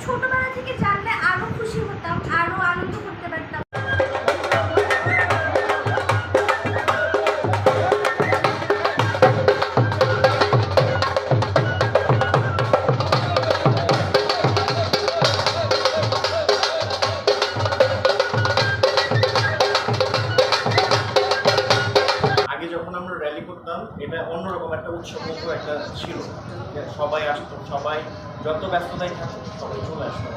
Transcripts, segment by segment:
ছোটবেলা থেকে জানলে আরো খুশি হতাম, আরো আনন্দ করতে পারতাম। আগে যখন আমরা র্যালি করতাম এটা অন্যরকম একটা উৎসবমুখর একটা ছিল, সবাই আসতো, সবাই যত ব্যস্ততায় থাকতো সবাই চলে আসতো।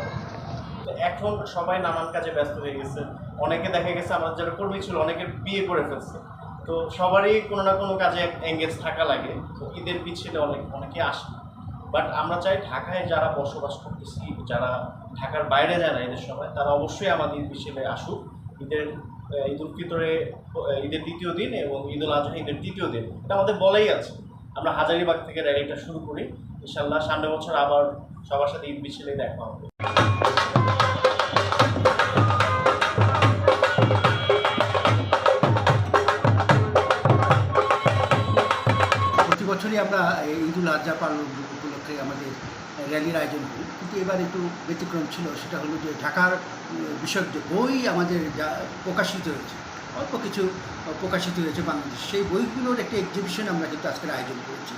তো এখন সবাই নানান কাজে ব্যস্ত হয়ে গেছে, অনেকে দেখা গেছে আমার যারা কর্মী ছিল অনেকে বিয়ে করে ফেলছে, তো সবারই কোনো না কোনো কাজে এঙ্গেজ থাকা লাগে। তো ঈদের পিছনে অনেকে আসে, বাট আমরা চাই ঢাকায় যারা বসবাস করতেছি, যারা ঢাকার বাইরে যারা ঈদের সময়, তারা অবশ্যই আমাদের ঈদ মিছিলে আসুক। ঈদ উল ফিতরে ঈদের দ্বিতীয় দিন এবং ঈদ উল আজহা ঈদের তৃতীয় দিন, এটা আমাদের বলাই আছে। আমরা হাজারীবাগ থেকে র্যালিটা শুরু করি, ইনশাল্লাহ সামনে বছর আবার সবার সাথে ঈদ মিছিলে দেখা হবে। প্রতি বছরই আমরা ঈদ উল আজহা পালন উপলক্ষে আমাদের র্যালির আয়োজন করি, কিন্তু এবার একটু ব্যতিক্রম ছিল। সেটা হলো যে ঢাকার বিষয়ক যে বই আমাদের যা প্রকাশিত হয়েছে, অল্প কিছু প্রকাশিত হয়েছে বাংলাদেশ, সেই বইগুলোর একটা এক্সিবিশন আমরা কিন্তু আজকের আয়োজন করেছি।